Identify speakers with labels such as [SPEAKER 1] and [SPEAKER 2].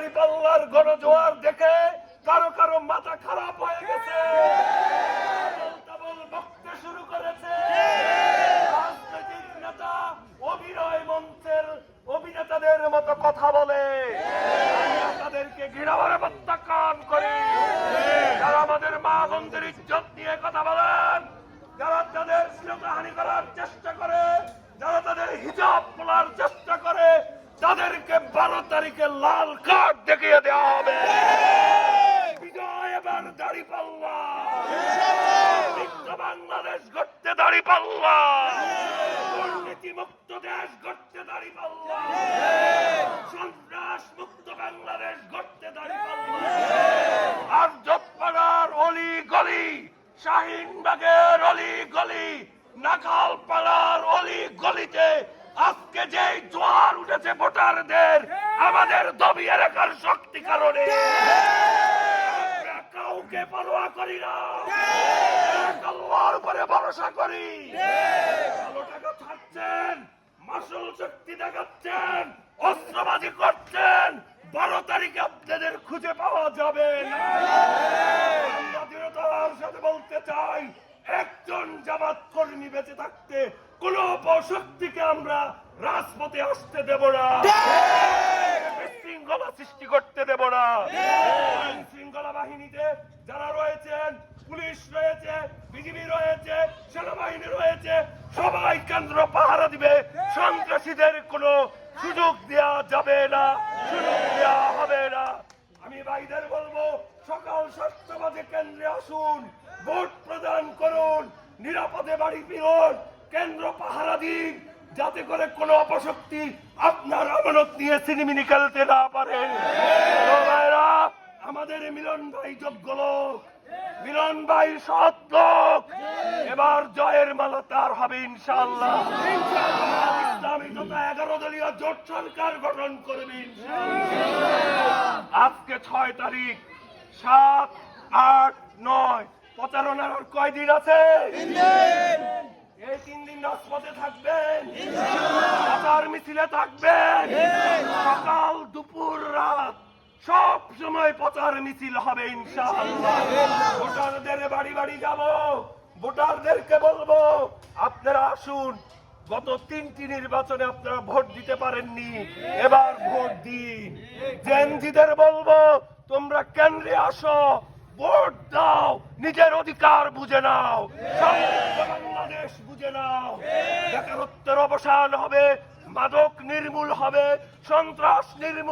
[SPEAKER 1] দাঁড়িপাল্লার গণজোয়ার দেখে কারো কারো মাথা খারাপ হয়ে গেছে, বক্তব্য শুরু করেছে। রাজনৈতিক নেতা অভিনয় মঞ্চের অভিনেতাদের মতো কথা বলে, তাদেরকে ঘৃণাভরে প্রত্যাখ্যান করি। যারা আমাদের মা বোনদের ইজ্জত নিয়ে কথা বলেন, যারা তাদের শ্লীলতাহানি করার চেষ্টা করে, যারা তাদের হিজাব খোলার চেষ্টা করে, তাদেরকে 12 তারিখে লাল কার্ড দেখিয়ে দেওয়া হবে। বিজয় এবার দাঁড়িপাল্লা, মুক্ত বাংলাদেশ গড়তে দাঁড়িপাল্লা, দুর্নীতি মুক্ত দেশ গড়তে দাঁড়িপাল্লা, সন্ত্রাস মুক্ত বাংলাদেশ গড়তে দাঁড়িপাল্লা। আর জটপাড়ার অলি গলি, শাহিনবাগের অলি গলি, নাখালপাড়ার অলি গলিতে আজকে যে জোয়ার উঠেছে ভোটারদের, আমাদের দবিয়ে রাখার শক্তি কারণে কাউকে পরোয়া করি না, আল্লাহর উপরে ভরসা করি। ভালো টাকা ছাড়ছেন, মাসুল শক্তি দেখাচ্ছেন, অস্ত্রবাজি করছেন, 12 তারিখে আপনাদের খুঁজে পাওয়া যাবে না। আমরা দৃঢ়তার সাথে বলতে চাই, একজন জামাত কর্মী বেঁচে থাকতে কোন অপশক্তিকে আমরা রাজপথে আসতে দেব না, বিশৃঙ্খলা সৃষ্টি করতে দেব না। শৃঙ্খলা বাহিনীতে যারা রয়েছেন, পুলিশ রয়েছে, বিজিবি রয়েছে, সেনাবাহিনী রয়েছে, সবাই কেন্দ্র পাহারা দিবে। সন্ত্রাসীদের কোনো সুযোগ দেওয়া যাবে না, সুযোগ দেওয়া হবে না। আমি ভাইদের বলবো, সকাল 7টা বাজে কেন্দ্রে আসুন, ভোট প্রদান করুন, নিরাপদে বাড়ি ফিরুন, কেন্দ্র পাহারা দিন, যাতে করে কোনো অপশক্তি আপনার আমানত নিয়ে সিনেমিনি খেলতে না পারে। আমাদের মিলন ভাই যোগ্য লোক, মিলন ভাই সৎ লোক, এবার জয়ের মালা তার হবে ইনশাআল্লাহ। ইসলামী তথা 11 দলীয় জোট সরকার গঠন করবে ইনশাআল্লাহ। আজকে 6 তারিখ, 7, 8, 9 প্রচারণার আর কয়দিন আছে? এই 3 দিন রাজপথে থাকবেন, প্রচার মিছিলে থাকবেন, সকাল দুপুর রাত সব সময় প্রচার মিছিল হবে ইনশাআল্লাহ। ভোটারদের বাড়ি বাড়ি যাব, ভোটারদেরকে বলবো আপনারা আসুন। গত 3টি নির্বাচনে আপনারা ভোট দিতে পারেননি, এবার ভোট দিন। জেনজিদের বলবো তোমরা কেন্দ্রে আসো, ভোট দাও, নিজের অধিকার বুঝে নাও, বাংলাদেশ বুঝে নাও। বেকারত্বের অবসান হবে, মাদক নির্মূল হবে, সন্ত্রাস নির্মূল